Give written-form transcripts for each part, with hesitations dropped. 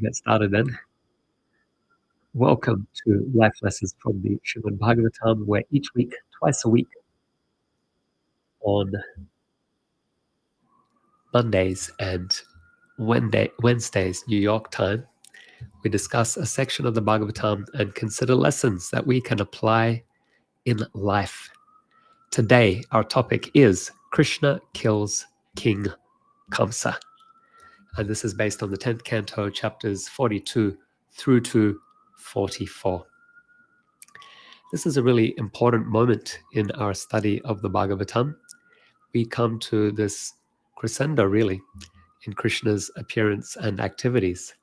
Get started then. Welcome to Life Lessons from the Srimad Bhagavatam, where each week, twice a week, on Mondays and Wednesdays, New York time, we discuss a section of the Bhagavatam and consider lessons that we can apply in life. Today, our topic is Krishna kills King Kamsa. And this is based on the 10th Canto, chapters 42 through to 44. This is a really important moment in our study of the Bhagavatam. We come to this crescendo, really, in Krishna's appearance and activities.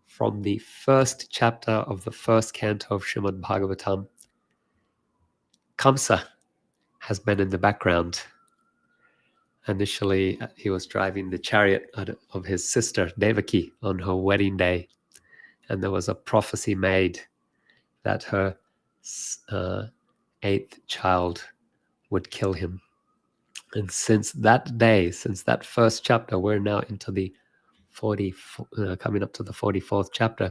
From the first chapter of the first canto of Srimad Bhagavatam, Kamsa has been in the background. Initially, he was driving the chariot of his sister, Devaki, on her wedding day. And there was a prophecy made that her eighth child would kill him. And since that day, since that first chapter, we're now into the coming up to the 44th chapter.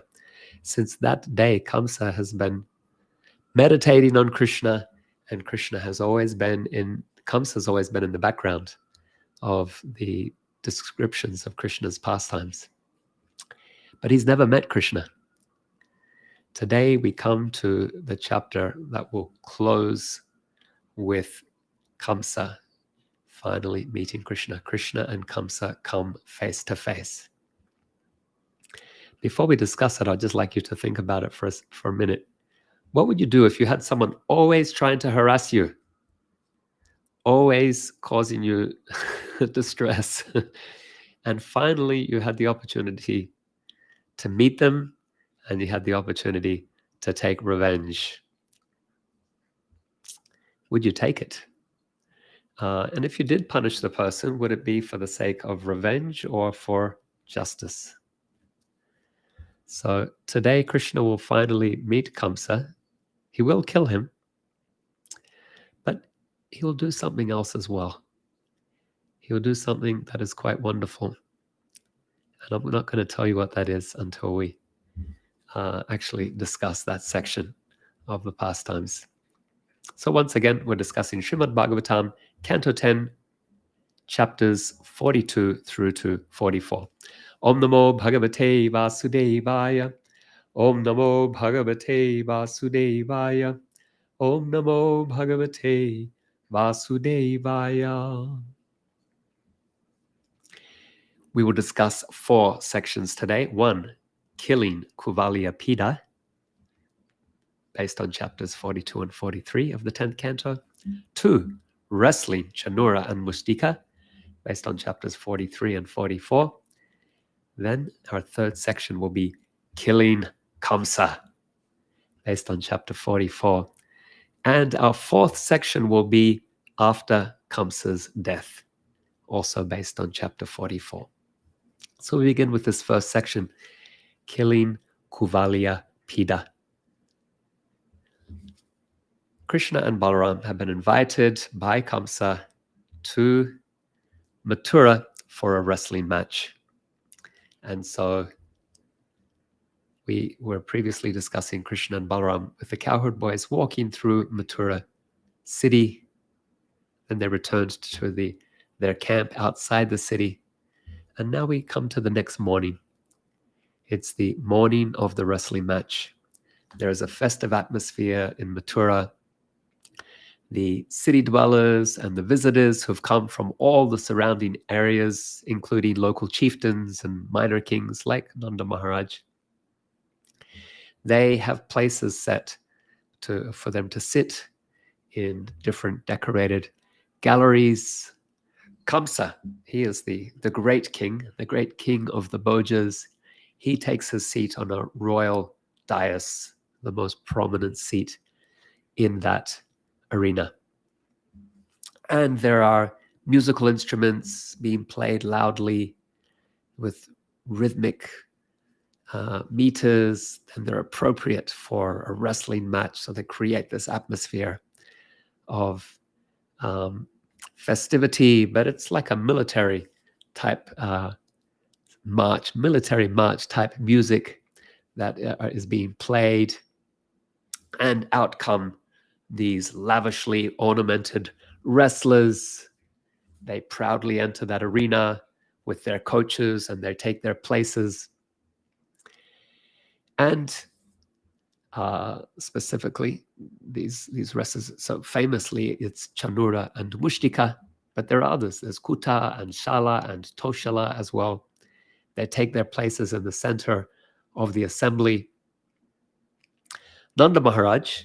Since that day, Kamsa has been meditating on Krishna, and Kamsa has always been in the background of the descriptions of Krishna's pastimes. But he's never met Krishna. Today we come to the chapter that will close with Kamsa finally meeting Krishna. Krishna and Kamsa come face to face. Before we discuss it, I'd just like you to think about it for a minute. What would you do if you had someone always trying to harass you, always causing you distress, and finally you had the opportunity to meet them and you had the opportunity to take revenge? Would you take it? And if you did punish the person, would it be for the sake of revenge or for justice? So today, Krishna will finally meet Kamsa. He will kill him, but he will do something else as well. He will do something that is quite wonderful. And I'm not going to tell you what that is until we actually discuss that section of the pastimes. So once again, we're discussing Srimad Bhagavatam, Canto 10, chapters 42 through to 44. Om Namo Bhagavate Vasudevaya. Om Namo Bhagavate Vasudevaya. Om Namo Bhagavate Vasudevaya. We will discuss 4 sections today. 1, killing Kuvalia Pida, based on chapters 42 and 43 of the 10th canto. 2, wrestling Chanura and Mustika, based on chapters 43 and 44. Then our 3rd section will be killing Kamsa, based on chapter 44. And our 4th section will be after Kamsa's death, also based on chapter 44. So we begin with this first section, killing Kuvalia Pida. Krishna and Balaram have been invited by Kamsa to Mathura for a wrestling match. And so we were previously discussing Krishna and Balaram with the cowherd boys walking through Mathura city. Then they returned to their camp outside the city. And now we come to the next morning. It's the morning of the wrestling match. There is a festive atmosphere in Mathura. The city dwellers and the visitors who've come from all the surrounding areas, including local chieftains and minor kings like Nanda Maharaj, they have places set for them to sit in different decorated galleries. Kamsa, he is the great king of the Bhojas. He takes his seat on a royal dais, the most prominent seat in that arena. And there are musical instruments being played loudly with rhythmic meters, and they're appropriate for a wrestling match. So they create this atmosphere of festivity, but it's like a military type march, military march type music that is being played. And out come these lavishly ornamented wrestlers. They proudly enter that arena with their coaches and they take their places. And specifically, these wrestlers, so famously, it's Chanura and Mushtika, but there are others. There's Kuta and Shala and Toshala as well. They take their places in the center of the assembly. Nanda Maharaj,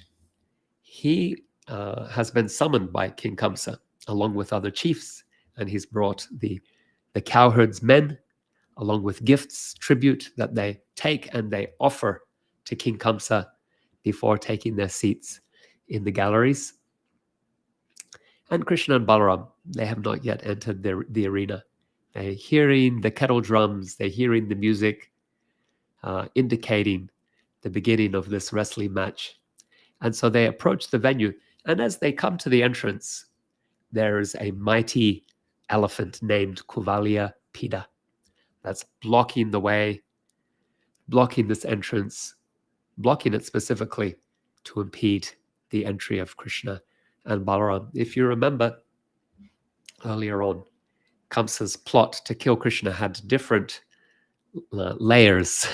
he has been summoned by King Kamsa along with other chiefs, and he's brought the cowherds' men along with gifts, tribute that they take and they offer to King Kamsa before taking their seats in the galleries. And Krishna and Balaram, they have not yet entered the arena. They're hearing the kettle drums, they're hearing the music, indicating the beginning of this wrestling match. And so they approach the venue, and as they come to the entrance, there is a mighty elephant named Kuvalia Pida that's blocking the way, blocking this entrance, blocking it specifically to impede the entry of Krishna and Balaram. If you remember earlier on, Kamsa's plot to kill Krishna had different layers.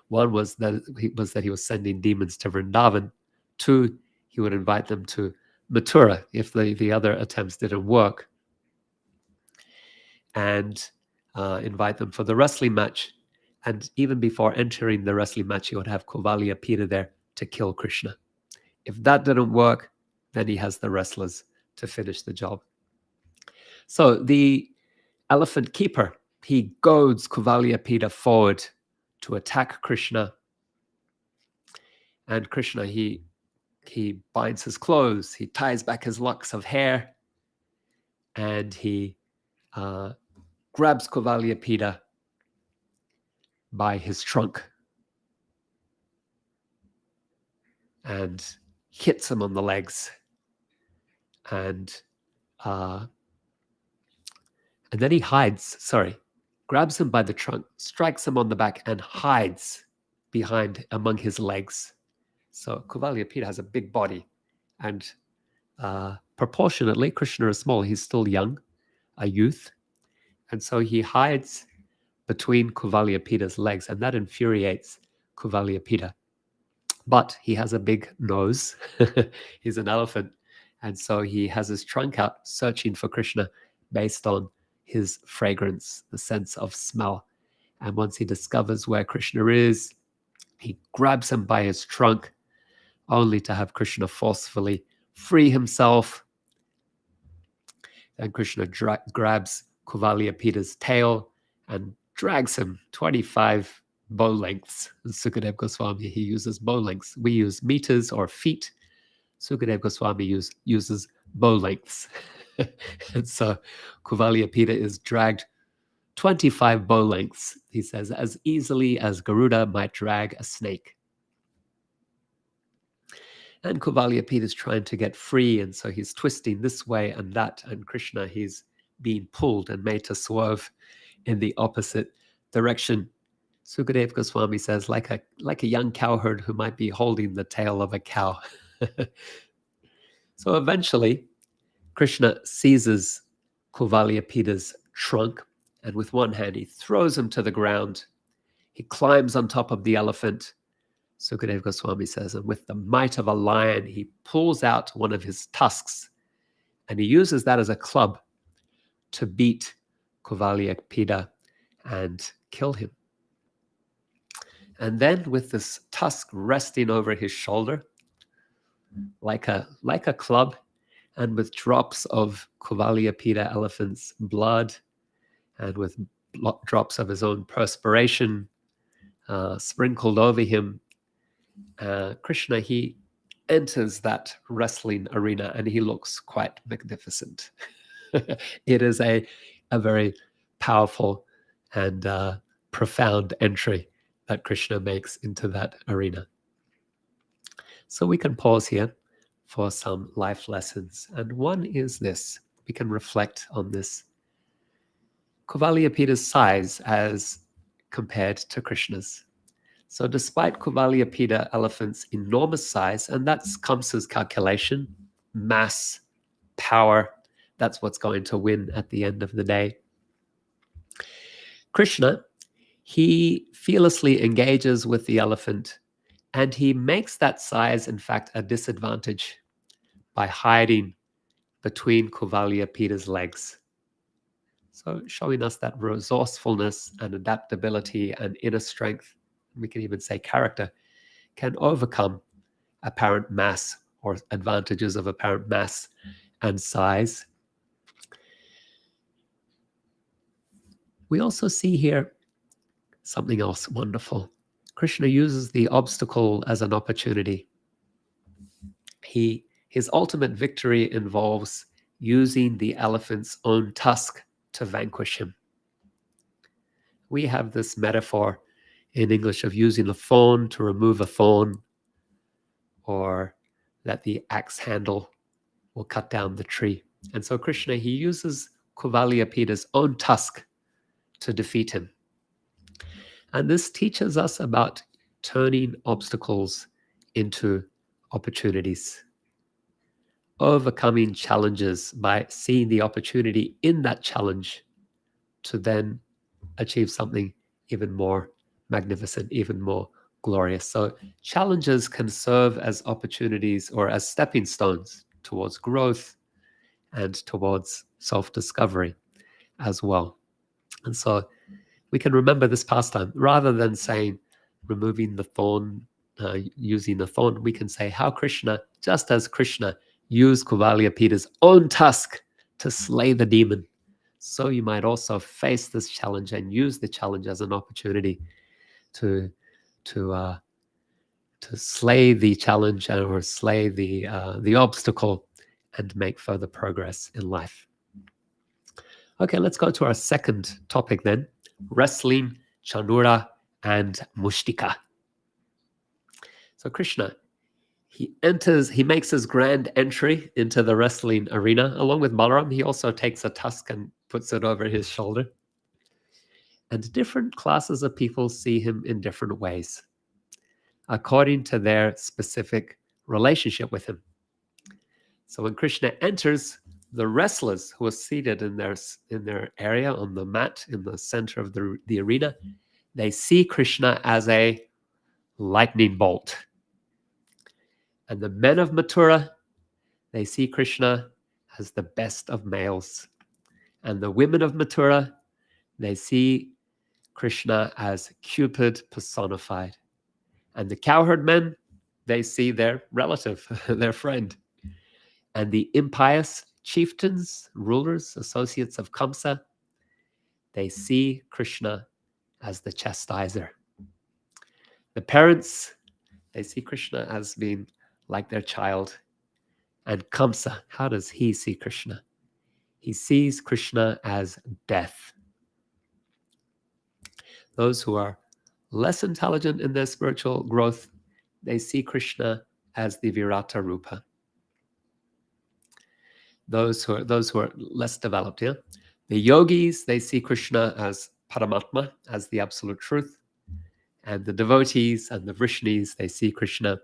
One was that he was sending demons to Vrindavan. Two, he would invite them to Mathura if the other attempts didn't work, and invite them for the wrestling match. And even before entering the wrestling match, he would have Kuvalia Pida there to kill Krishna. If that didn't work, then he has the wrestlers to finish the job. So the elephant keeper, he goads Kuvalia Pida forward to attack Krishna. And Krishna, he binds his clothes, he ties back his locks of hair, and he grabs Kuvalia Pida by his trunk and hits him on the legs. And then he grabs him by the trunk, strikes him on the back, and hides among his legs. So Kuvalia Pida has a big body, and proportionately, Krishna is small. He's still young, a youth. And so he hides between Kuvalia Pida's legs, and that infuriates Kuvalia Pida. But he has a big nose. He's an elephant. And so he has his trunk out searching for Krishna based on his fragrance, the sense of smell. And once he discovers where Krishna is, he grabs him by his trunk, only to have Krishna forcefully free himself. And Krishna grabs Kuvalia Pida's tail and drags him 25 bow lengths. Sukadeva Goswami, he uses bow lengths. We use meters or feet. Sukadeva Goswami uses bow lengths. And so Kuvalia Pida is dragged 25 bow lengths, he says, as easily as Garuda might drag a snake. And Kuvalia Pida is trying to get free, and so he's twisting this way and that, and Krishna, he's being pulled and made to swerve in the opposite direction. Sukadeva Goswami says, like a young cowherd who might be holding the tail of a cow. So eventually, Krishna seizes Kuvalia Pida's trunk, and with one hand, he throws him to the ground. He climbs on top of the elephant, Sukadeva Goswami says, and with the might of a lion, he pulls out one of his tusks, and he uses that as a club to beat Kuvalia Pida and kill him. And then with this tusk resting over his shoulder, like a club, and with drops of Kuvalia Pida elephant's blood, and with drops of his own perspiration sprinkled over him, Krishna, he enters that wrestling arena, and he looks quite magnificent. It is a very powerful and profound entry that Krishna makes into that arena. So we can pause here for some life lessons. And one is this: we can reflect on this. Kuvalia Pida's size as compared to Krishna's. So despite Kuvalayapida elephant's enormous size, and that's Kamsa's calculation, mass, power, that's what's going to win at the end of the day. Krishna, he fearlessly engages with the elephant, and he makes that size, in fact, a disadvantage by hiding between Kuvalyapida's legs. So showing us that resourcefulness and adaptability and inner strength, we can even say character, can overcome apparent mass or advantages of apparent mass and size. We also see here something else wonderful. Krishna uses the obstacle as an opportunity. His ultimate victory involves using the elephant's own tusk to vanquish him. We have this metaphor in English of using a thorn to remove a thorn, or that the axe handle will cut down the tree. And so Krishna, he uses Kuvalyapida's own tusk to defeat him. And this teaches us about turning obstacles into opportunities, overcoming challenges by seeing the opportunity in that challenge to then achieve something even more magnificent, even more glorious. So challenges can serve as opportunities or as stepping stones towards growth and towards self-discovery as well. And so we can remember this pastime rather than saying removing the thorn, using the thorn. We can say how Krishna, just as Krishna used Kuvalyapida's own tusk to slay the demon, so you might also face this challenge and use the challenge as an opportunity to slay the challenge or slay the obstacle and make further progress in life. Okay, let's go to our second topic then: wrestling, Chanura, and Mushtika. So Krishna, he makes his grand entry into the wrestling arena. Along with Balaram, he also takes a tusk and puts it over his shoulder. And different classes of people see him in different ways, according to their specific relationship with him. So when Krishna enters, the wrestlers who are seated in their area on the mat in the center of the arena, they see Krishna as a lightning bolt. And the men of Mathura, they see Krishna as the best of males. And the women of Mathura, they see Krishna as Cupid personified. And the cowherd men, they see their relative, their friend. And the impious chieftains, rulers, associates of Kamsa, they see Krishna as the chastiser. The parents, they see Krishna as being like their child. And Kamsa, how does he see Krishna? He sees Krishna as death. Those who are less intelligent in their spiritual growth, they see Krishna as the Virata Rupa. Those who are less developed, yeah? The yogis, they see Krishna as Paramatma, as the absolute truth. And the devotees and the Vrishnis, they see Krishna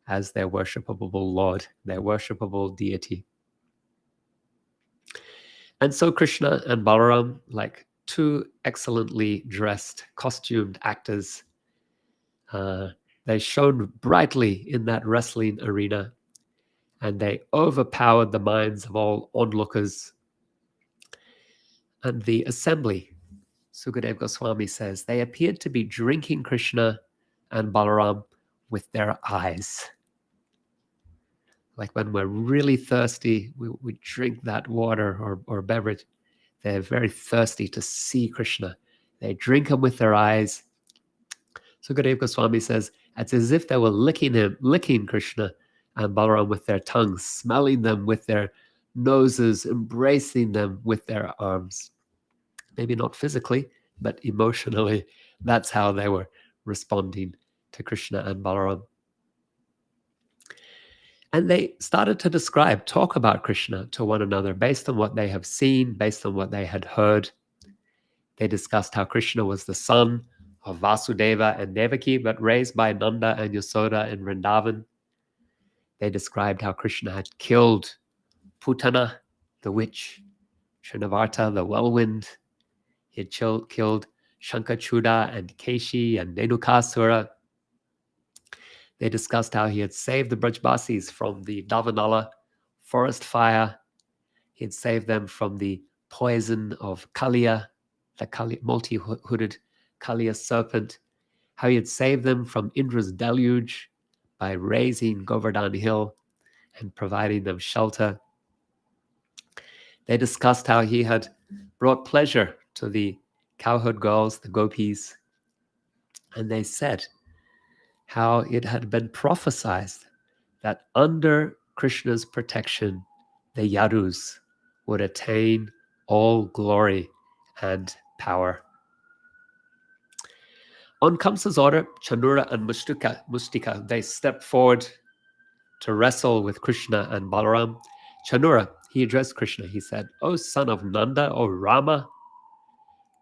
as their worshipable Lord, their worshipable deity. And so Krishna and Balaram, like two excellently dressed, costumed actors, they shone brightly in that wrestling arena, and they overpowered the minds of all onlookers. And the assembly, Sukadeva Goswami says, they appeared to be drinking Krishna and Balaram with their eyes. Like when we're really thirsty, we drink that water or beverage. They're very thirsty to see Krishna. They drink him with their eyes. Sukadeva Goswami says, it's as if they were licking Krishna and Balaram with their tongues, smelling them with their noses, embracing them with their arms. Maybe not physically, but emotionally. That's how they were responding to Krishna and Balaram. And they started to talk about Krishna to one another based on what they have seen, based on what they had heard. They discussed how Krishna was the son of Vasudeva and Devaki, but raised by Nanda and Yasoda in Vrindavan. They described how Krishna had killed Putana, the witch, Srinavarta, the whirlwind. He had killed Shankachuda and Keshi and Nenukasura. They discussed how he had saved the Brajbasis from the Davanala forest fire. He had saved them from the poison of Kaliya, the multi-hooded Kaliya serpent. How he had saved them from Indra's deluge by raising Govardhan Hill and providing them shelter. They discussed how he had brought pleasure to the cowherd girls, the gopis, and they said how it had been prophesied that under Krishna's protection, the Yadus would attain all glory and power. On Kamsa's order, Chanura and Mustika, they stepped forward to wrestle with Krishna and Balaram. Chanura, he addressed Krishna. He said, "O son of Nanda, O Rama,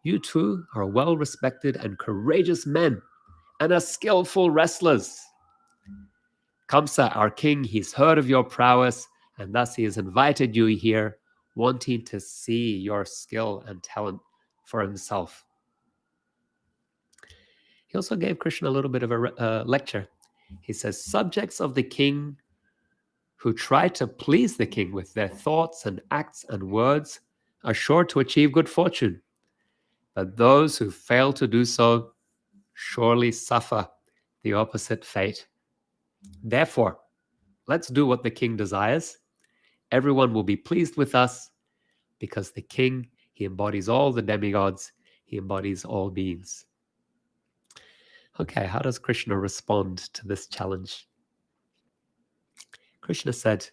you two are well-respected and courageous men and are skillful wrestlers. Kamsa, our king, he's heard of your prowess, and thus he has invited you here, wanting to see your skill and talent for himself." He also gave Krishna a little bit of a lecture. He says, "Subjects of the king who try to please the king with their thoughts and acts and words are sure to achieve good fortune. But those who fail to do so surely suffer the opposite fate. Therefore, let's do what the king desires. Everyone will be pleased with us because the king, he embodies all the demigods, he embodies all beings." Okay, how does Krishna respond to this challenge? Krishna said,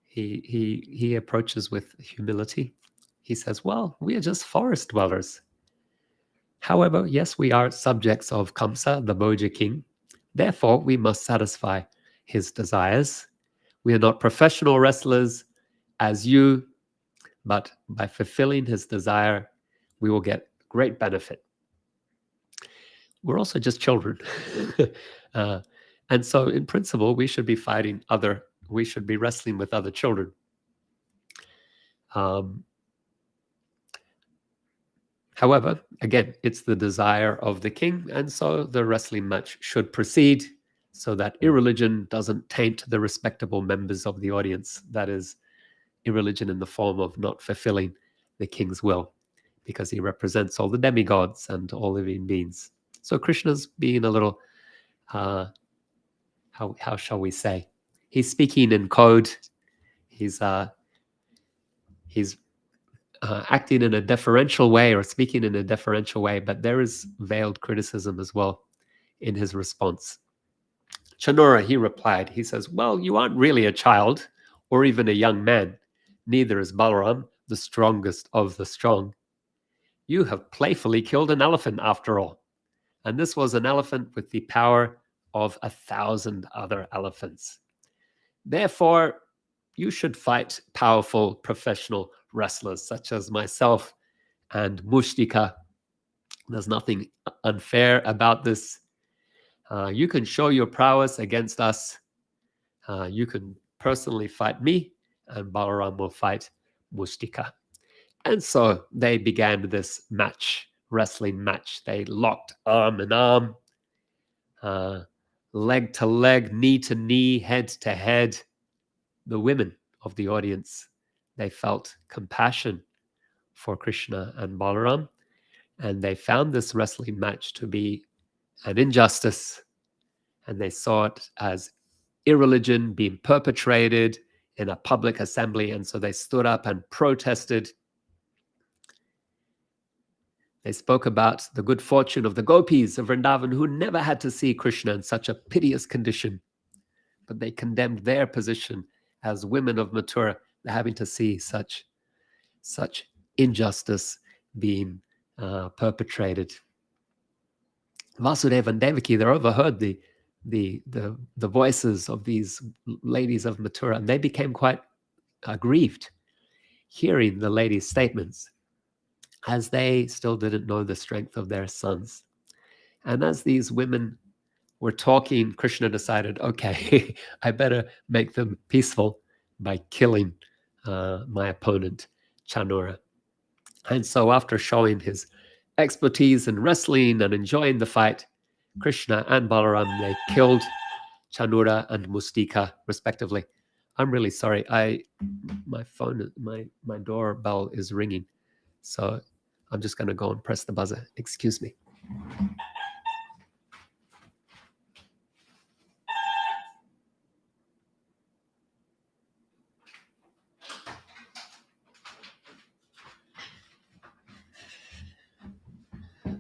he approaches with humility. He says, well, we are just forest dwellers. However, yes, we are subjects of Kamsa, the Bhoja king. Therefore, we must satisfy his desires. We are not professional wrestlers as you, but by fulfilling his desire, we will get great benefit. We're also just children. And so in principle, we should be we should be wrestling with other children. However, again, it's the desire of the king, and so the wrestling match should proceed so that irreligion doesn't taint the respectable members of the audience. That is, irreligion in the form of not fulfilling the king's will, because he represents all the demigods and all living beings. So Krishna's being a little, how shall we say? He's speaking in code. He's acting in a deferential way or speaking in a deferential way, but there is veiled criticism as well in his response. Chanura, he replied, he says, well, you aren't really a child or even a young man. Neither is Balaram, the strongest of the strong. You have playfully killed an elephant after all. And this was an elephant with the power of 1,000 other elephants. Therefore, you should fight powerful professional wrestlers such as myself and Mustika. There's nothing unfair about this. You can show your prowess against us. You can personally fight me, and Balaram will fight Mustika. And so they began this wrestling match. They locked arm in arm, leg to leg, knee to knee, head to head. The women of the audience, they felt compassion for Krishna and Balaram, and they found this wrestling match to be an injustice, and they saw it as irreligion being perpetrated in a public assembly, and so they stood up and protested. They spoke about the good fortune of the gopis of Vrindavan who never had to see Krishna in such a piteous condition, but they condemned their position as women of Mathura, having to see such injustice being perpetrated. Vasudeva and Devaki, they overheard the voices of these ladies of Mathura, and they became quite grieved hearing the ladies' statements. as they still didn't know the strength of their sons. And as these women were talking, Krishna decided, okay, I better make them peaceful by killing my opponent, Chanura. And so after showing his expertise in wrestling and enjoying the fight, Krishna and Balaram, they killed Chanura and Mustika, respectively. I'm really sorry. My phone, my doorbell is ringing. So I'm just going to go and press the buzzer. Excuse me.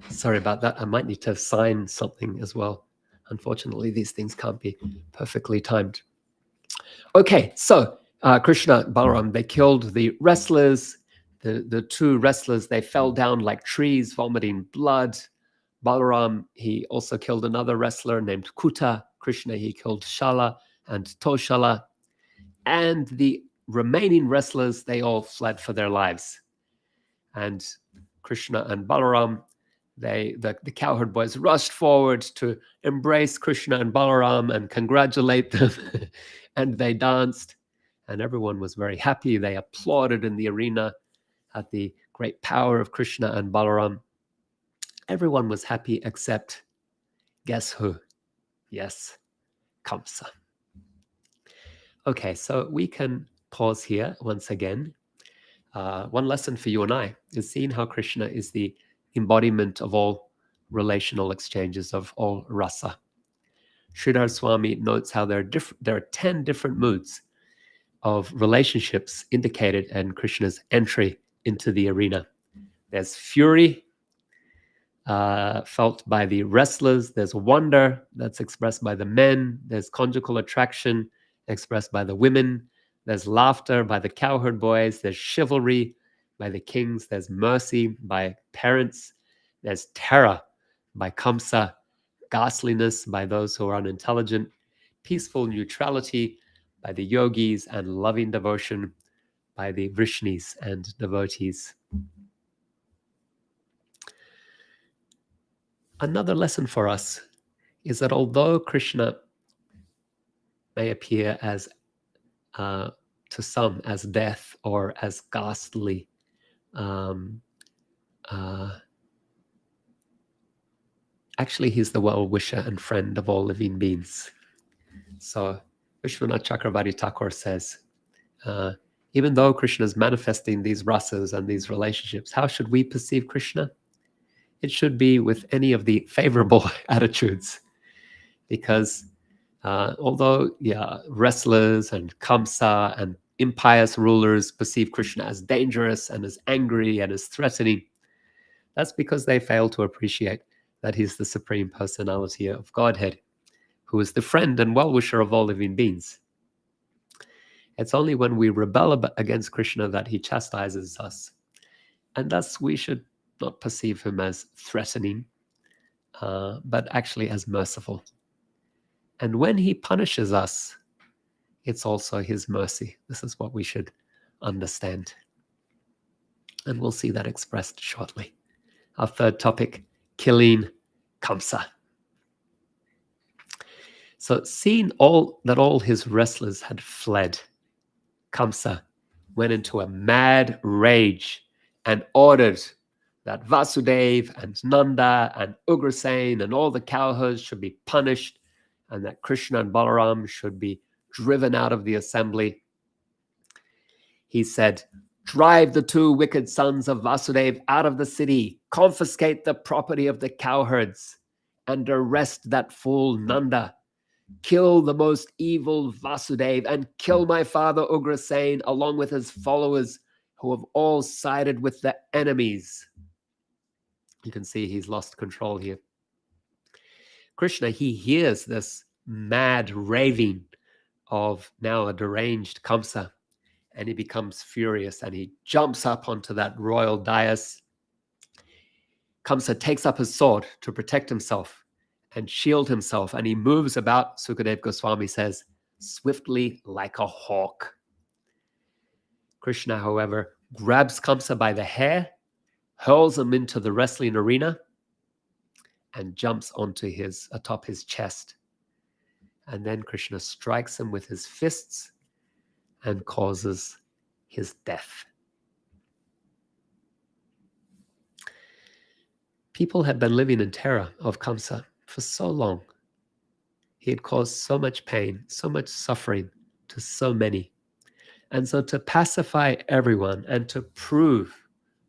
Sorry about that. I might need to sign something as well. Unfortunately, these things can't be perfectly timed. Okay, so Krishna and Balaram, they killed the wrestlers. The two wrestlers, they fell down like trees, vomiting blood. Balaram, he also killed another wrestler named Kuta. Krishna, he killed Shala and Toshala. And the remaining wrestlers, they all fled for their lives. And Krishna and Balaram, the cowherd boys rushed forward to embrace Krishna and Balaram and congratulate them. And they danced, and everyone was very happy. They applauded in the arena at the great power of Krishna and Balaram. Everyone was happy except, guess who? Yes, Kamsa. Okay, so we can pause here once again. One lesson for you and I is seeing how Krishna is the embodiment of all relational exchanges, of all rasa. Sridhar Swami notes how there are 10 different moods of relationships indicated in Krishna's entry into the arena. There's fury, felt by the wrestlers. There's wonder that's expressed by the men. There's conjugal attraction expressed by the women. There's laughter by the cowherd boys. There's chivalry by the kings. There's mercy by parents. There's terror by Kamsa, ghastliness by those who are unintelligent, peaceful neutrality by the yogis, and loving devotion by the Vrishnis and devotees. Another lesson for us is that although Krishna may appear as, to some, as death or as ghastly, actually he's the well-wisher and friend of all living beings. So Vishwanath Chakravarti Thakur says, even though Krishna is manifesting these rasas and these relationships, how should we perceive Krishna? It should be with any of the favorable attitudes, because although wrestlers and Kamsa and impious rulers perceive Krishna as dangerous and as angry and as threatening, that's because they fail to appreciate that he's the Supreme Personality of Godhead, who is the friend and well-wisher of all living beings. It's only when we rebel against Krishna that he chastises us. And thus we should not perceive him as threatening, but actually as merciful. And when he punishes us, it's also his mercy. This is what we should understand. And we'll see that expressed shortly. Our third topic, killing Kamsa. So seeing that all his wrestlers had fled, Kamsa went into a mad rage and ordered that Vasudev and Nanda and Ugrasen and all the cowherds should be punished, and that Krishna and Balaram should be driven out of the assembly. He said, "Drive the two wicked sons of Vasudev out of the city, confiscate the property of the cowherds, and arrest that fool Nanda. Kill the most evil Vasudev and kill my father Ugrasen along with his followers who have all sided with the enemies." You can see he's lost control here. Krishna, he hears this mad raving of now a deranged Kamsa, and he becomes furious and he jumps up onto that royal dais. Kamsa takes up his sword to protect himself and shield himself, and he moves about, Sukadev Goswami says, swiftly like a hawk. Krishna, however, grabs Kamsa by the hair, hurls him into the wrestling arena, and jumps atop his chest. And then Krishna strikes him with his fists and causes his death. People had been living in terror of Kamsa for so long. He had caused so much pain, so much suffering to so many. And so to pacify everyone and to prove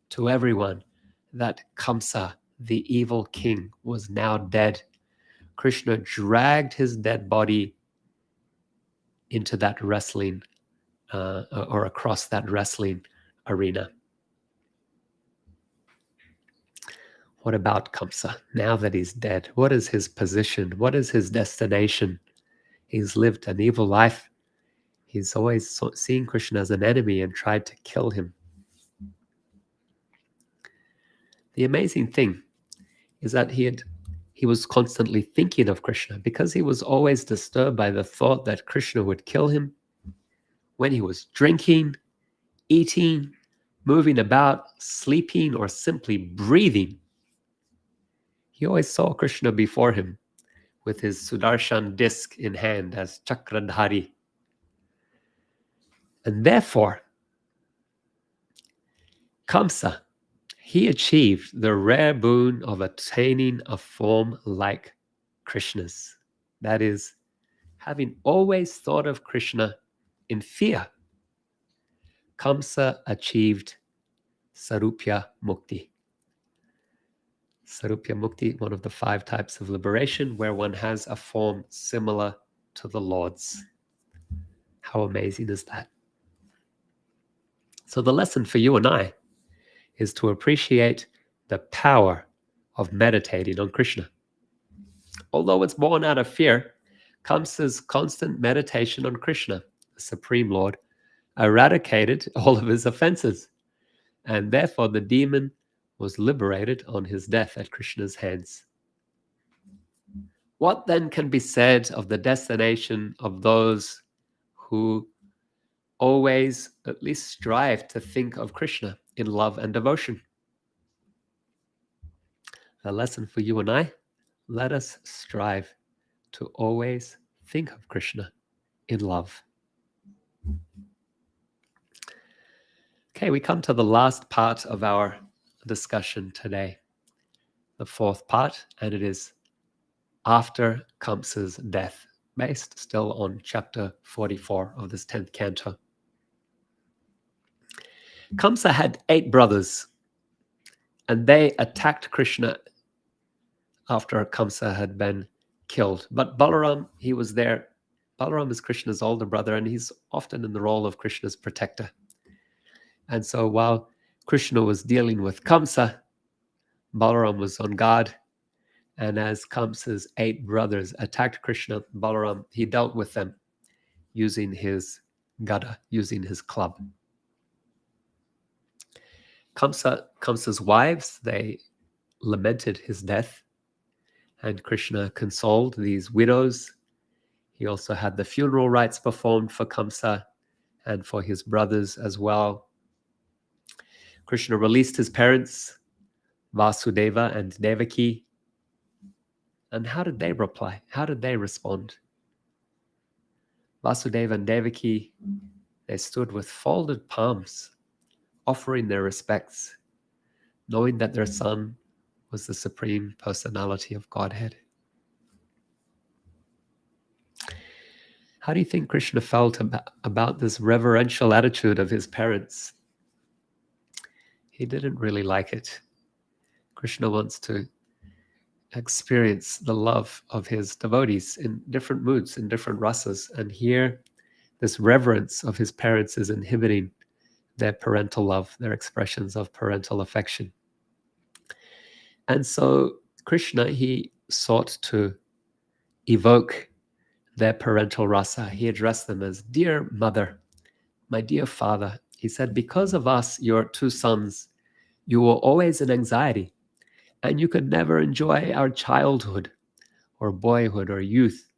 to everyone that Kamsa, the evil king, was now dead, Krishna dragged his dead body into that wrestling or across that wrestling arena. What about Kamsa? Now that he's dead, what is his position? What is his destination? He's lived an evil life. He's always seen Krishna as an enemy and tried to kill him. The amazing thing is that he was constantly thinking of Krishna because he was always disturbed by the thought that Krishna would kill him. When he was drinking, eating, moving about, sleeping, or simply breathing, he always saw Krishna before him with his Sudarshan disc in hand as Chakradhari. And therefore, Kamsa, he achieved the rare boon of attaining a form like Krishna's. That is, having always thought of Krishna in fear, Kamsa achieved Sarupya Mukti. Sarupya Mukti, one of the 5 types of liberation, where one has a form similar to the Lord's. How amazing is that? So the lesson for you and I is to appreciate the power of meditating on Krishna. Although it's born out of fear, Kamsa's constant meditation on Krishna, the Supreme Lord, eradicated all of his offenses, and therefore the demon was liberated on his death at Krishna's hands. What then can be said of the destination of those who always at least strive to think of Krishna in love and devotion? A lesson for you and I: let us strive to always think of Krishna in love. Okay, we come to the last part of our discussion today, the 4th part, and it is after Kamsa's death, based still on chapter 44 of this 10th canto. Kamsa had 8 brothers, and they attacked Krishna after Kamsa had been killed. But Balaram, he was there. Balaram is Krishna's older brother, and he's often in the role of Krishna's protector. And so while Krishna was dealing with Kamsa, Balaram was on guard. And as Kamsa's 8 brothers attacked Krishna, Balaram, he dealt with them using his gada, using his club. Kamsa's wives, they lamented his death, and Krishna consoled these widows. He also had the funeral rites performed for Kamsa and for his brothers as well. Krishna released his parents, Vasudeva and Devaki. And how did they reply? How did they respond? Vasudeva and Devaki, they stood with folded palms, offering their respects, knowing that their son was the Supreme Personality of Godhead. How do you think Krishna felt about this reverential attitude of his parents? He didn't really like it. Krishna wants to experience the love of his devotees in different moods, in different rasas. And here, this reverence of his parents is inhibiting their parental love, their expressions of parental affection. And so Krishna, he sought to evoke their parental rasa. He addressed them as, "Dear mother, my dear father," he said, "because of us, your 2 sons, you were always in anxiety, and you could never enjoy our childhood or boyhood or youth."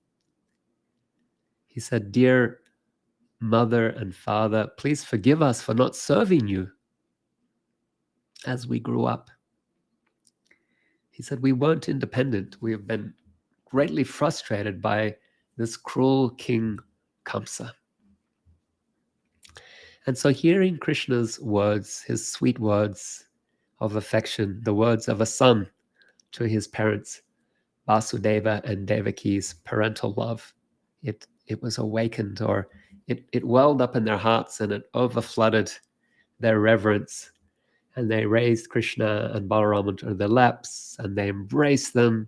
He said, "Dear mother and father, please forgive us for not serving you. as we grew up. He said, we weren't independent. We have been greatly frustrated by this cruel king Kamsa. And so hearing Krishna's words, his sweet words of affection, the words of a son to his parents, Vasudeva and Devaki's parental love, it was awakened, or it welled up in their hearts, and it overflooded their reverence. And they raised Krishna and Balarama to their laps, and they embraced them,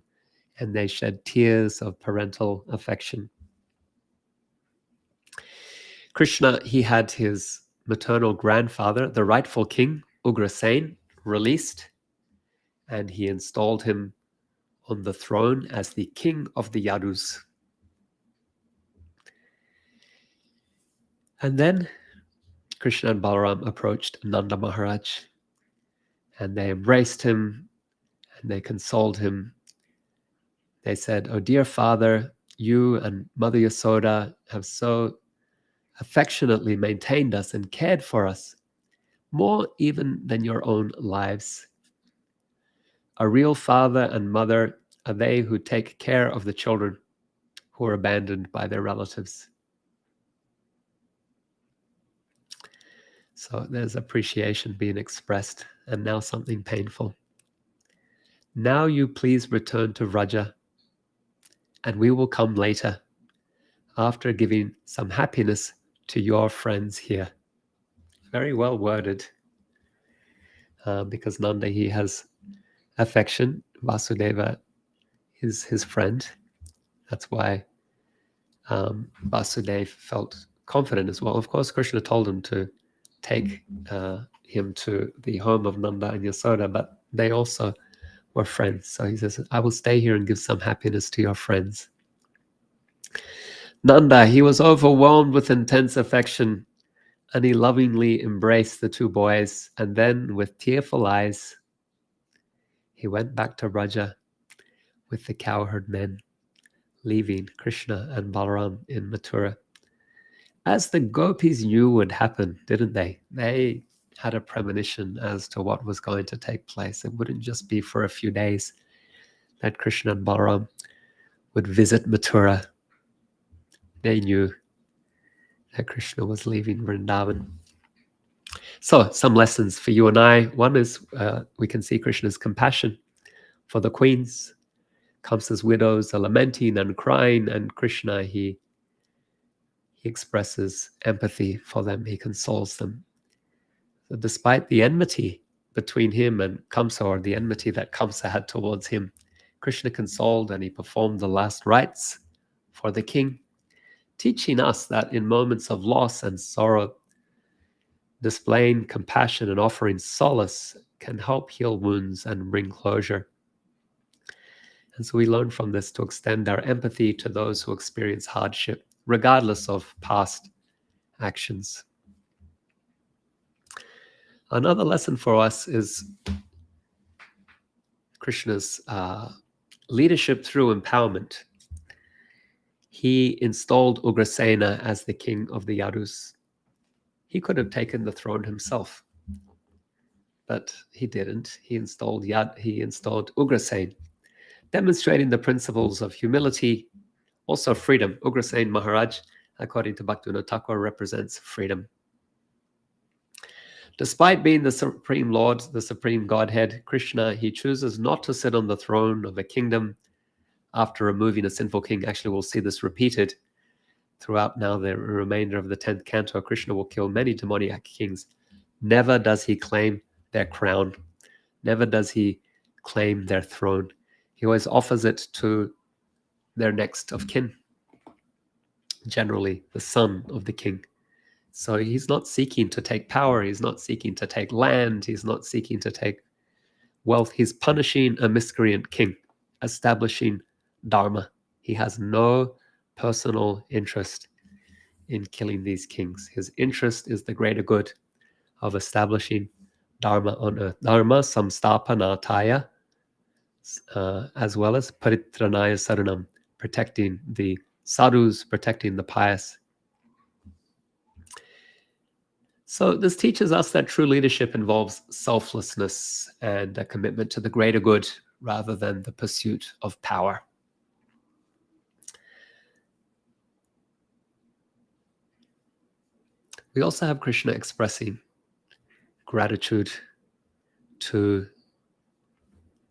and they shed tears of parental affection. Krishna, he had his maternal grandfather, the rightful king, Ugrasen, released, and he installed him on the throne as the king of the Yadus. And then Krishna and Balaram approached Nanda Maharaj, and they embraced him, and they consoled him. They said, "Oh, dear father, you and Mother Yasoda have so affectionately maintained us and cared for us, more even than your own lives. A real father and mother are they who take care of the children who are abandoned by their relatives." So there's appreciation being expressed, and now something painful. "Now you please return to Vraja, and we will come later, after giving some happiness to your friends here." Very well worded, because Nanda, he has affection. Vasudeva is his friend. That's why Vasudeva felt confident as well. Of course, Krishna told him to take him to the home of Nanda and Yasoda, but they also were friends. So he says, "I will stay here and give some happiness to your friends." Nanda, he was overwhelmed with intense affection, and he lovingly embraced the two boys, and then with tearful eyes, he went back to Vraja with the cowherd men, leaving Krishna and Balaram in Mathura. As the gopis knew would happen, didn't they? They had a premonition as to what was going to take place. It wouldn't just be for a few days that Krishna and Balaram would visit Mathura. They knew that Krishna was leaving Vrindavan. So, some lessons for you and I. One is we can see Krishna's compassion for the queens. Kamsa's widows are lamenting and crying, and Krishna, he expresses empathy for them. He consoles them. So despite the enmity between him and Kamsa, or the enmity that Kamsa had towards him, Krishna consoled, and he performed the last rites for the king, teaching us that in moments of loss and sorrow, displaying compassion and offering solace can help heal wounds and bring closure. And so we learn from this to extend our empathy to those who experience hardship, regardless of past actions. Another lesson for us is Krishna's leadership through empowerment. He installed Ugrasena as the king of the Yadus. He could have taken the throne himself, but he didn't. He installed Ugrasen, demonstrating the principles of humility, also freedom. Ugrasen Maharaj, according to Bhaktivinoda Thakur, represents freedom. Despite being the Supreme Lord, the Supreme Godhead, Krishna, he chooses not to sit on the throne of a kingdom after removing a sinful king. Actually, we'll see this repeated throughout now the remainder of the 10th canto. Krishna will kill many demoniac kings. Never does he claim their crown. Never does he claim their throne. He always offers it to their next of kin, generally the son of the king. So he's not seeking to take power. He's not seeking to take land. He's not seeking to take wealth. He's punishing a miscreant king, establishing dharma. He has no personal interest in killing these kings. His interest is the greater good of establishing dharma on earth. Dharma samstapanataya, as well as paritranaya saranam, protecting the sadhus, protecting the pious. So this teaches us that true leadership involves selflessness and a commitment to the greater good rather than the pursuit of power. We also have Krishna expressing gratitude to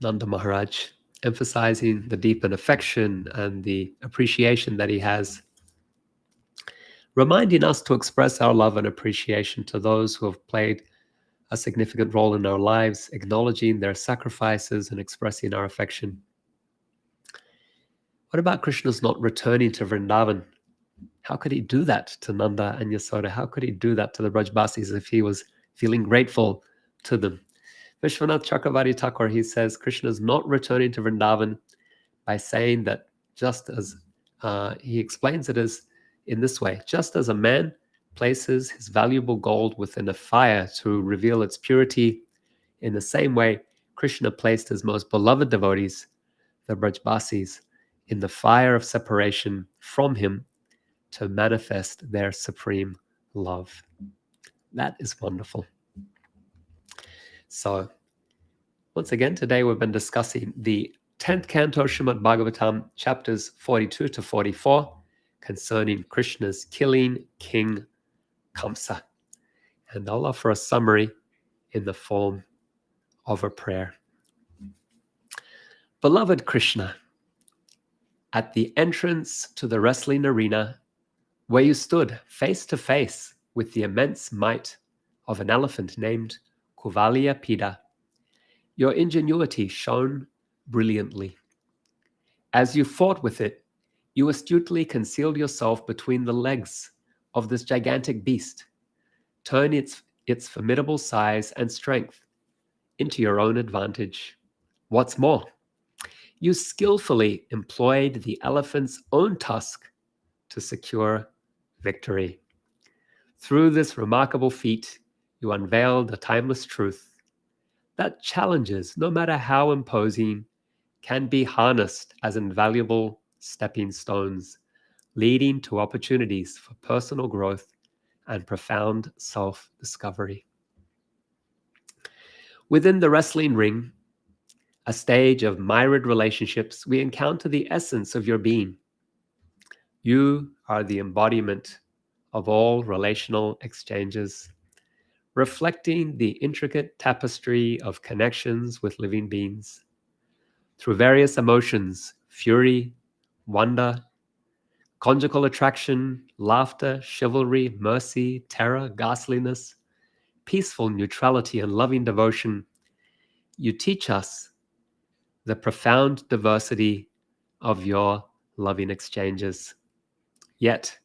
Nanda Maharaj, emphasizing the deepened affection and the appreciation that he has, reminding us to express our love and appreciation to those who have played a significant role in our lives, acknowledging their sacrifices and expressing our affection. What about Krishna's not returning to Vrindavan? How could he do that to Nanda and Yasoda? How could he do that to the Brajbasis if he was feeling grateful to them? Vishwanath Chakravarti Thakur, he says, Krishna is not returning to Vrindavan by saying that just as, he explains it as in this way, just as a man places his valuable gold within a fire to reveal its purity, in the same way, Krishna placed his most beloved devotees, the Brajbasis, in the fire of separation from him to manifest their supreme love. That is wonderful. So, once again, today we've been discussing the 10th Canto Srimad Bhagavatam, chapters 42 to 44, concerning Krishna's killing King Kamsa. And I'll offer a summary in the form of a prayer. Beloved Krishna, at the entrance to the wrestling arena, where you stood face to face with the immense might of an elephant named Kuvalia Pida, your ingenuity shone brilliantly. As you fought with it, you astutely concealed yourself between the legs of this gigantic beast, turning its formidable size and strength into your own advantage. What's more, you skillfully employed the elephant's own tusk to secure victory. Through this remarkable feat, you unveiled a timeless truth that challenges, no matter how imposing, can be harnessed as invaluable stepping stones, leading to opportunities for personal growth and profound self-discovery. Within the wrestling ring, a stage of myriad relationships, we encounter the essence of your being. You are the embodiment of all relational exchanges, reflecting the intricate tapestry of connections with living beings. Through various emotions, fury, wonder, conjugal attraction, laughter, chivalry, mercy, terror, ghastliness, peaceful neutrality, and loving devotion, you teach us the profound diversity of your loving exchanges. Yet,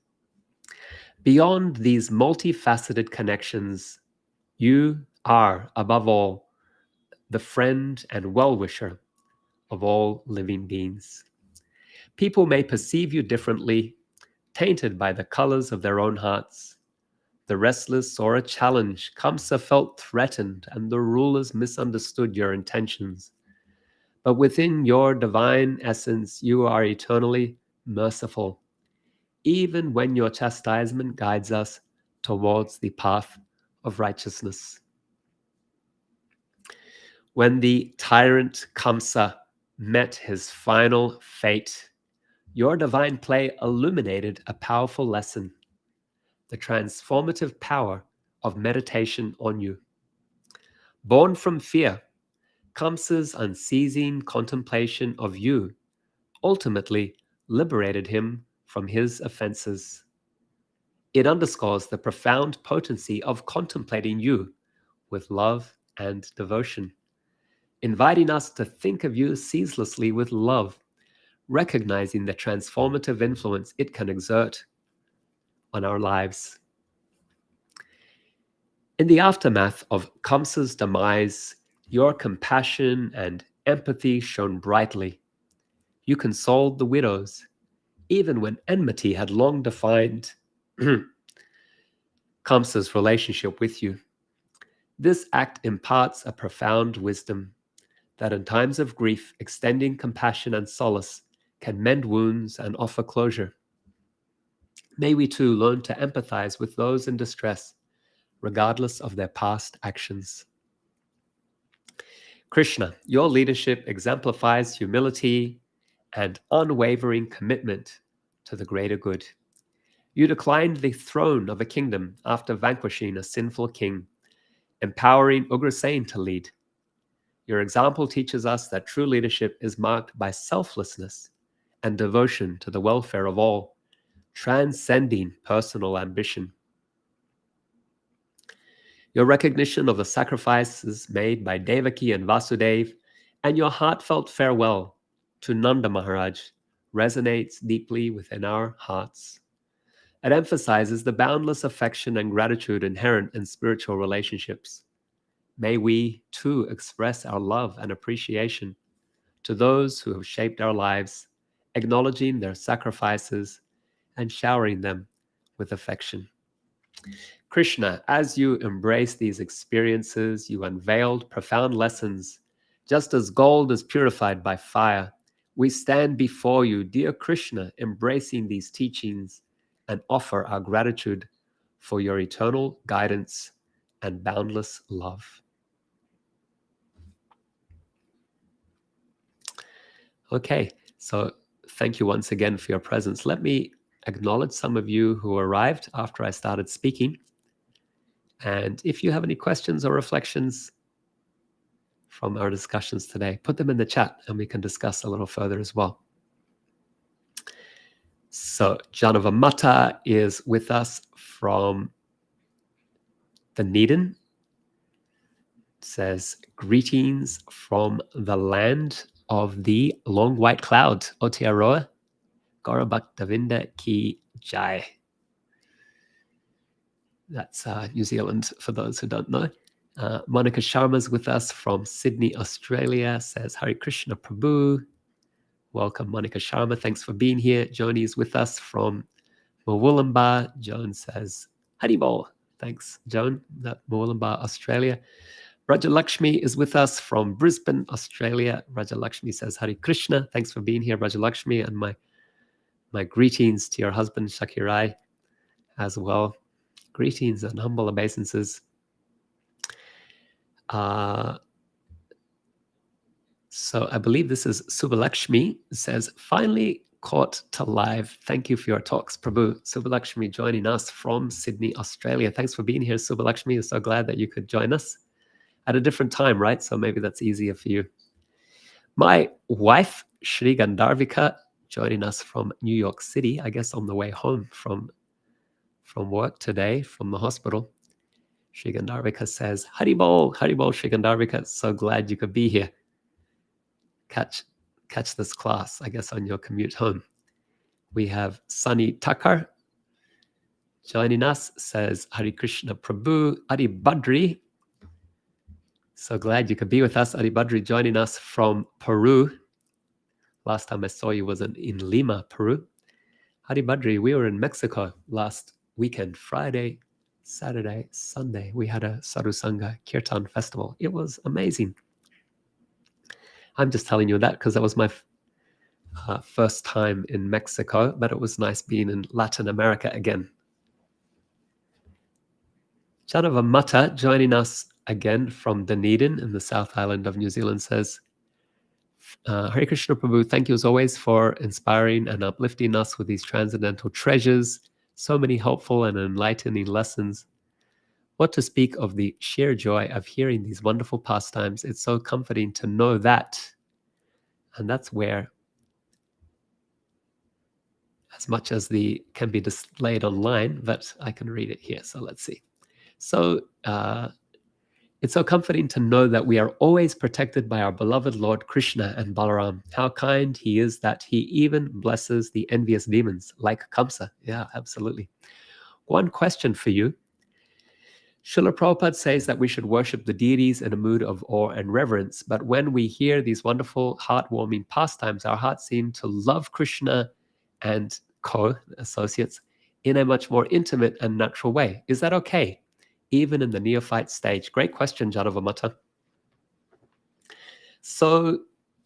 beyond these multifaceted connections, you are, above all, the friend and well-wisher of all living beings. People may perceive you differently, tainted by the colors of their own hearts. The wrestlers saw a challenge, Kamsa felt threatened, and the rulers misunderstood your intentions. But within your divine essence, you are eternally merciful, even when your chastisement guides us towards the path of righteousness. When the tyrant Kamsa met his final fate, your divine play illuminated a powerful lesson, the transformative power of meditation on you. Born from fear, Kamsa's unceasing contemplation of you ultimately liberated him from his offenses. It underscores the profound potency of contemplating you with love and devotion, inviting us to think of you ceaselessly with love, recognizing the transformative influence it can exert on our lives. In the aftermath of Kamsa's demise, your compassion and empathy shone brightly. You consoled the widows, even when enmity had long defined Kamsa's relationship with you. This act imparts a profound wisdom that in times of grief, extending compassion and solace can mend wounds and offer closure. May we too learn to empathize with those in distress, regardless of their past actions. Krishna, your leadership exemplifies humility and unwavering commitment to the greater good. You declined the throne of a kingdom after vanquishing a sinful king, empowering Ugrasen to lead. Your example teaches us that true leadership is marked by selflessness and devotion to the welfare of all, transcending personal ambition. Your recognition of the sacrifices made by Devaki and Vasudev and your heartfelt farewell to Nanda Maharaj resonates deeply within our hearts. It emphasizes the boundless affection and gratitude inherent in spiritual relationships. May we, too, express our love and appreciation to those who have shaped our lives, acknowledging their sacrifices and showering them with affection. Krishna, as you embrace these experiences, you unveiled profound lessons. Just as gold is purified by fire, we stand before you, dear Krishna, embracing these teachings and offer our gratitude for your eternal guidance and boundless love. Okay, so thank you once again for your presence. Let me acknowledge some of you who arrived after I started speaking. And if you have any questions or reflections from our discussions today, put them in the chat and we can discuss a little further as well. So Janavamata is with us from Dunedin. It says, greetings from the land of the long white cloud, Aotearoa, Gorabak Davinda Ki Jai. That's New Zealand, for those who don't know. Monica Sharma's with us from Sydney, Australia, says, Hare Krishna Prabhu. Welcome, Monica Sharma. Thanks for being here. Joni is with us from Murwillumbah. Joan says, Haribol. Thanks, Joan, Murwillumbah, Australia. Raja Lakshmi is with us from Brisbane, Australia. Raja Lakshmi says, Hare Krishna. Thanks for being here, Raja Lakshmi. And my greetings to your husband, Shakirai, as well. Greetings and humble obeisances. So I believe this is Subbalakshmi. Says, finally caught to live. Thank you for your talks, Prabhu. Subbalakshmi joining us from Sydney, Australia. Thanks for being here, Subbalakshmi. I'm so glad that you could join us at a different time, right? So maybe that's easier for you. My wife, Shri Gandharvika, joining us from New York City, I guess on the way home from work today, from the hospital. Shri Gandharvika says, Haribol, Haribol, Shri Gandharvika. So glad you could be here. Catch this class, I guess, on your commute home. We have Sunny Tucker joining us, says, Hare Krishna Prabhu, Adi Badri. So glad you could be with us. Adi Badri joining us from Peru. Last time I saw you was in Lima, Peru. Adi Badri, we were in Mexico last weekend, Friday, Saturday, Sunday. We had a Sadhu Sangha Kirtan festival. It was amazing. I'm just telling you that because that was my first time in Mexico, but it was nice being in Latin America again. Janavamata joining us again from Dunedin in the South Island of New Zealand says, Hare Krishna Prabhu, thank you as always for inspiring and uplifting us with these transcendental treasures. So many helpful and enlightening lessons. What to speak of the sheer joy of hearing these wonderful pastimes. It's so comforting to know that. And that's where, as much as can be displayed online, but I can read it here. So let's see. So it's so comforting to know that we are always protected by our beloved Lord Krishna and Balaram. How kind he is that he even blesses the envious demons like Kamsa. Yeah, absolutely. One question for you. Srila Prabhupada says that we should worship the deities in a mood of awe and reverence, but when we hear these wonderful, heartwarming pastimes, our hearts seem to love Krishna and co-associates in a much more intimate and natural way. Is that okay, even in the neophyte stage? Great question, Janavamata. So,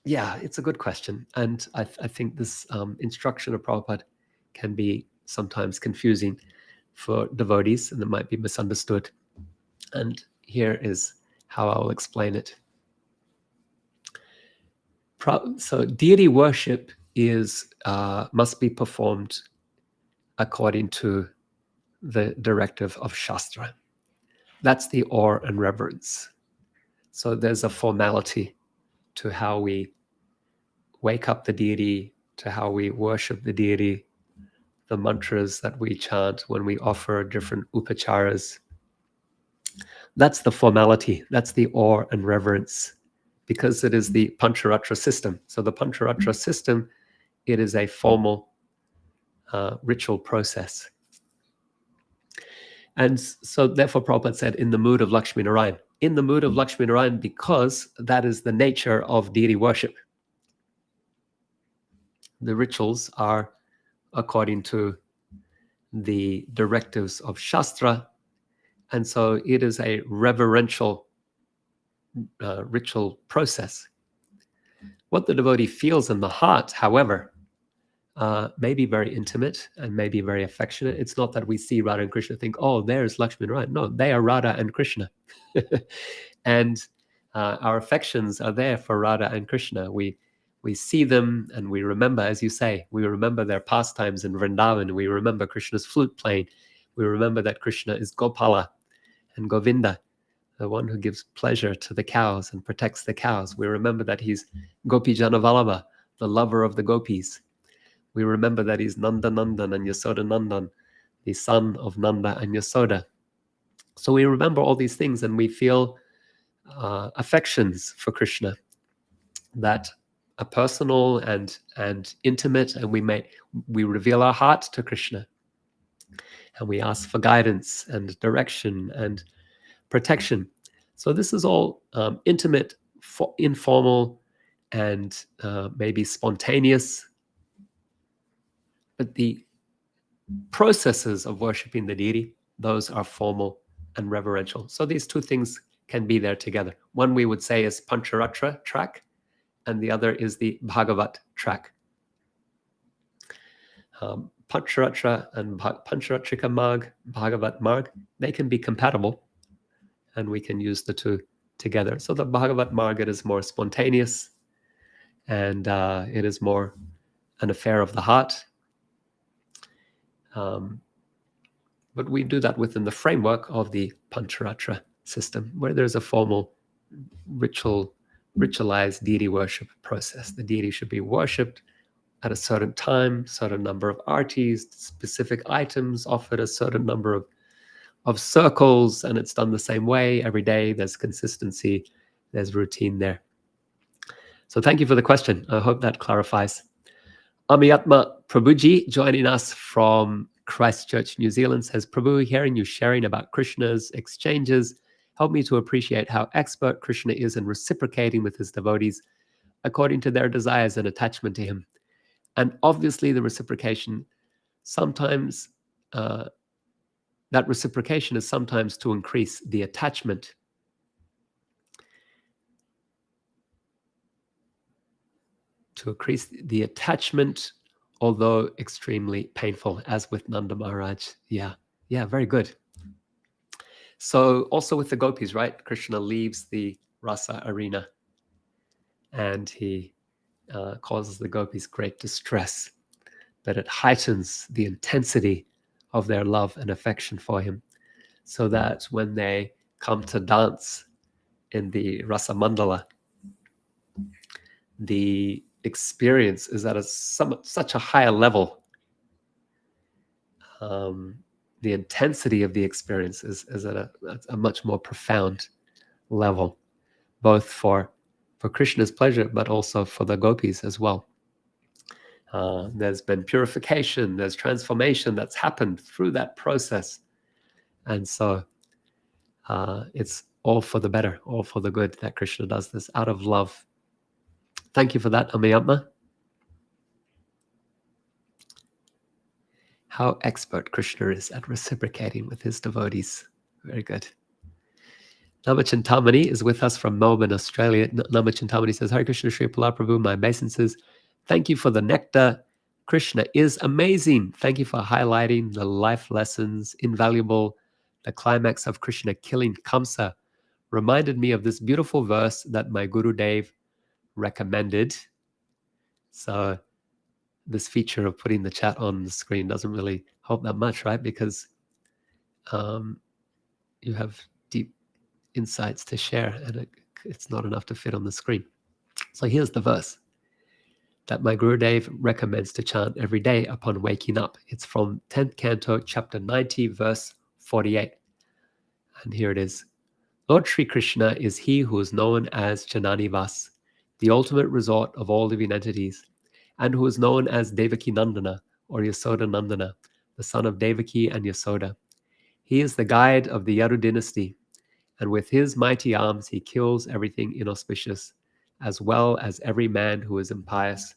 yeah, it's a good question. And I think this instruction of Prabhupada can be sometimes confusing for devotees and it might be misunderstood. And here is how I'll explain it. So deity worship must be performed according to the directive of Shastra. That's the awe and reverence. So there's a formality to how we wake up the deity, to how we worship the deity, the mantras that we chant when we offer different upacharas. That's the formality. That's the awe and reverence, because it is the Pancharatra system. So the Pancharatra system, it is a formal ritual process. And so therefore Prabhupada said, in the mood of Lakshmi Narayan. In the mood of Lakshmi Narayan, because that is the nature of deity worship. The rituals are according to the directives of Shastra, and so it is a reverential ritual process. What the devotee feels in the heart, however, may be very intimate and may be very affectionate. It's not that we see Radha and Krishna think, oh, there's Lakshmi Narayan. No, they are Radha and Krishna. And our affections are there for Radha and Krishna. We see them and we remember, as you say, we remember their pastimes in Vrindavan. We remember Krishna's flute playing. We remember that Krishna is Gopala and Govinda, the one who gives pleasure to the cows and protects the cows. We remember that he's Gopi Janavalabha, the lover of the gopis. We remember that he's Nanda Nandan and Yasoda Nandan, the son of Nanda and Yasoda. So we remember all these things and we feel affections for Krishna that are personal and intimate, and we reveal our heart to Krishna. And we ask for guidance and direction and protection. So this is all intimate, informal, and maybe spontaneous. But the processes of worshiping the deity, those are formal and reverential. So these two things can be there together. One we would say is Pancharatra track, and the other is the Bhagavat track. Pancharatra and Pancharatrika Marg, Bhagavat Marg, they can be compatible, and we can use the two together. So the Bhagavat Marg, it is more spontaneous, and it is more an affair of the heart. But we do that within the framework of the Pancharatra system, where there's a formal ritualized deity worship process. The deity should be worshipped at a certain time, certain number of artis, specific items offered, a certain number of circles, and it's done the same way every day. There's consistency, there's routine there. So thank you for the question. I hope that clarifies. Amiyatma Prabhuji joining us from Christchurch, New Zealand, says, Prabhu, hearing you sharing about Krishna's exchanges helped me to appreciate how expert Krishna is in reciprocating with his devotees according to their desires and attachment to him. And obviously the reciprocation sometimes, that reciprocation is sometimes to increase the attachment. To increase the attachment, although extremely painful, as with Nanda Maharaj. Yeah, very good. So also with the gopis, right? Krishna leaves the rasa arena and he causes the gopis great distress, but it heightens the intensity of their love and affection for him, so that when they come to dance in the rasa mandala, the experience is at such a higher level. The intensity of the experience is at a much more profound level, both for Krishna's pleasure, but also for the gopis as well. There's been purification, there's transformation that's happened through that process. And so it's all for the better, all for the good that Krishna does this out of love. Thank you for that, Amiyatma. How expert Krishna is at reciprocating with his devotees. Very good. Namachintamani is with us from Melbourne, Australia. Namachintamani says, Hare Krishna Sri Prabhu, my obeisances. Thank you for the nectar. Krishna is amazing. Thank you for highlighting the life lessons, invaluable The climax of Krishna killing Kamsa reminded me of this beautiful verse that my Gurudev recommended. So this feature of putting the chat on the screen doesn't really help that much, right? Because you have deep insights to share, and it's not enough to fit on the screen. So here's the verse that my Gurudev recommends to chant every day upon waking up. It's from 10th Canto, chapter 90, verse 48. And here it is. Lord Sri Krishna is he who is known as Jananivas, the ultimate resort of all living entities, and who is known as Devaki Nandana or Yasoda Nandana, the son of Devaki and Yasoda. He is the guide of the Yadu dynasty, and with his mighty arms he kills everything inauspicious, as well as every man who is impious.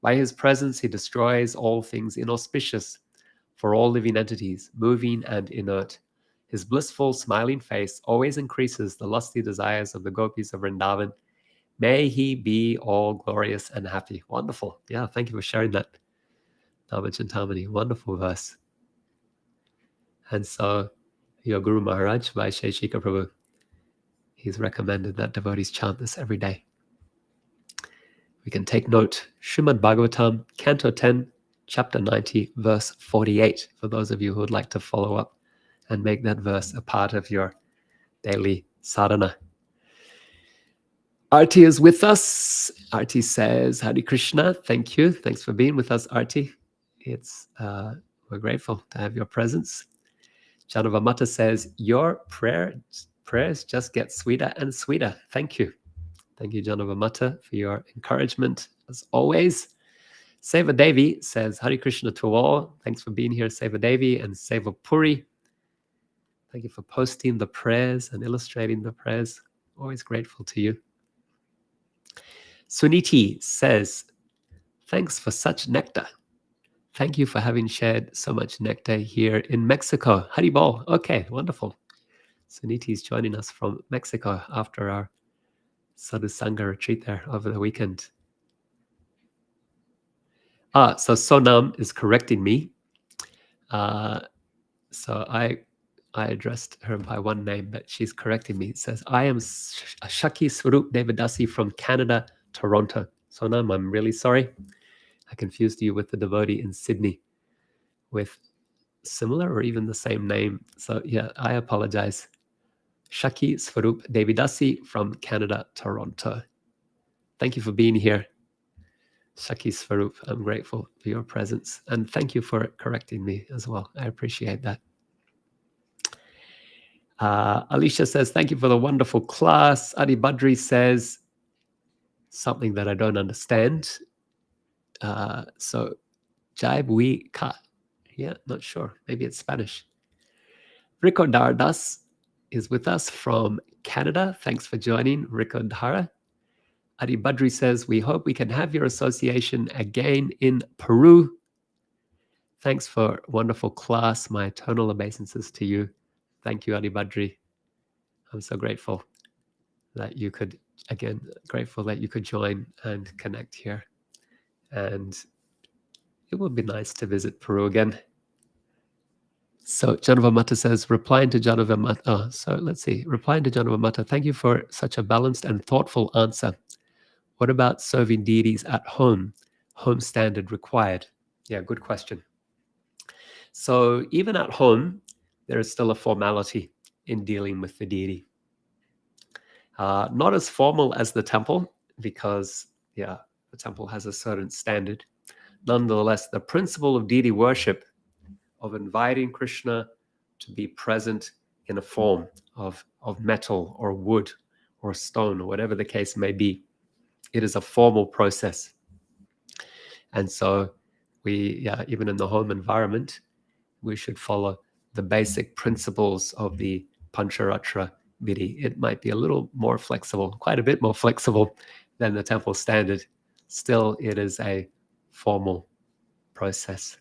By his presence he destroys all things inauspicious for all living entities, moving and inert. His blissful, smiling face always increases the lusty desires of the gopis of Vrindavan. May he be all glorious and happy. Wonderful. Yeah, thank you for sharing that, Namachintamani. Wonderful verse. And so, your Guru Maharaj, Vaisheshika Prabhu, he's recommended that devotees chant this every day. We can take note. Srimad Bhagavatam, Canto 10, chapter 90, verse 48, for those of you who would like to follow up and make that verse a part of your daily sadhana. Arti is with us. Arti says, Hare Krishna, thank you. Thanks for being with us, Arti. We're grateful to have your presence. Janavamata says, your prayers just get sweeter and sweeter. Thank you. Thank you, Janavamata, for your encouragement, as always. Seva Devi says, Hare Krishna to all. Thanks for being here, Seva Devi and Seva Puri. Thank you for posting the prayers and illustrating the prayers. Always grateful to you. Suniti says, thanks for such nectar. Thank you for having shared so much nectar here in Mexico. Haribol. Okay, wonderful. Suniti is joining us from Mexico after our Sadhu Sangha retreat there over the weekend. So Sonam is correcting me. So I addressed her by one name, but she's correcting me. It says, I am Shaki Swarup Devadasi from Canada, Toronto. Sonam, I'm really sorry. I confused you with the devotee in Sydney with similar or even the same name. So yeah, I apologize. Shaki Swarup Devidasi from Canada, Toronto. Thank you for being here. Shaki Swarup, I'm grateful for your presence. And thank you for correcting me as well. I appreciate that. Alicia says, thank you for the wonderful class. Adi Badri says something that I don't understand. So, Jaibui Ka. Yeah, not sure. Maybe it's Spanish. Rico Dardas is with us from Canada. Thanks for joining, Rico Dara. Adi Badri says, we hope we can have your association again in Peru. Thanks for wonderful class. My eternal obeisances to you. Thank you, Adi Badri. I'm so grateful that you could, again, grateful that you could join and connect here. And it would be nice to visit Peru again. So Janavamata says, replying to Janavamata. So let's see, replying to Janavamata, thank you for such a balanced and thoughtful answer. What about serving deities at home? Home standard required? Yeah, good question. So even at home, there is still a formality in dealing with the deity. Not as formal as the temple, because the temple has a certain standard. Nonetheless, the principle of deity worship, of inviting Krishna to be present in a form of metal or wood or stone or whatever the case may be, it is a formal process. And so we, even in the home environment, we should follow the basic principles of the Pancharatra Vidhi. It might be a little more flexible, quite a bit more flexible than the temple standard. Still, it is a formal process.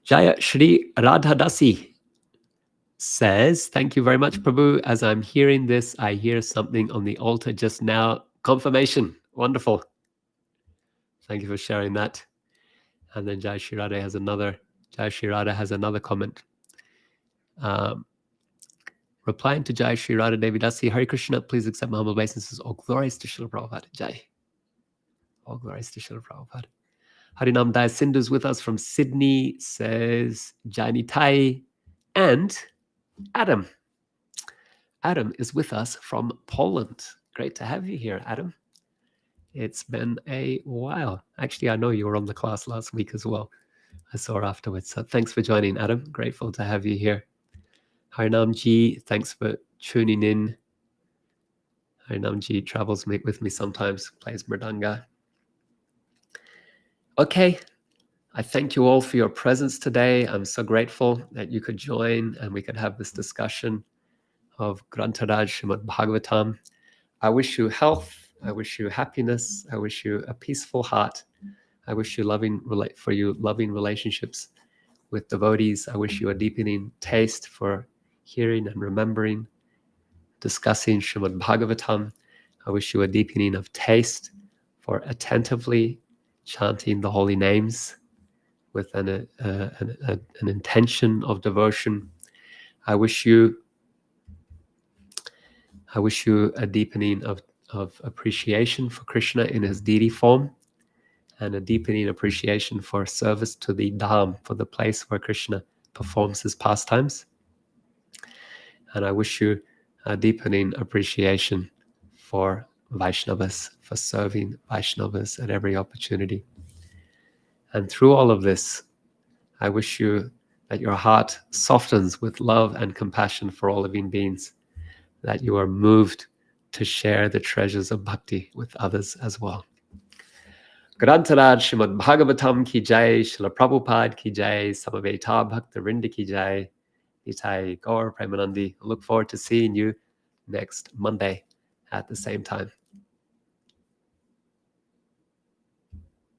Jaya Shri Radhadasi says, thank you very much, Prabhu. As I'm hearing this, I hear something on the altar just now. Confirmation. Wonderful. Thank you for sharing that. And then Jai Shri Radha has another Jai Shri Radha has another comment. Replying to Jai Shri Radha Devi Dasi, Hare Krishna, please accept my humble obeisances. All glories to Srila Prabhupada. Jai. All glories to Srila Prabhupada. Harinam Daya Sindhu's with us from Sydney, says Jani Tai. And Adam. Adam is with us from Poland. Great to have you here, Adam. It's been a while. Actually, I know you were on the class last week as well. I saw afterwards. So thanks for joining, Adam. Grateful to have you here. Harinam Ji, thanks for tuning in. Harinam Ji travels with me sometimes, plays mridanga. Okay, I thank you all for your presence today. I'm so grateful that you could join and we could have this discussion of Grantaraj Srimad Bhagavatam. I wish you health. I wish you happiness. I wish you a peaceful heart. I wish you loving relationships with devotees. I wish you a deepening taste for hearing and remembering, discussing Srimad Bhagavatam. I wish you a deepening of taste for attentively chanting the holy names with an intention of devotion. I wish you a deepening of appreciation for Krishna in his deity form, and a deepening appreciation for service to the Dham, for the place where Krishna performs his pastimes. And I wish you a deepening appreciation for Vaishnavas, for serving Vaishnavas at every opportunity. And through all of this, I wish you that your heart softens with love and compassion for all living beings, that you are moved to share the treasures of bhakti with others as well. Grantaraj Srimad Bhagavatam ki jai, Srila Prabhupada ki jai, Samaveta Bhakta Vrinda ki jai, Nitai Gaur Premanandi. Look forward to seeing you next Monday at the same time.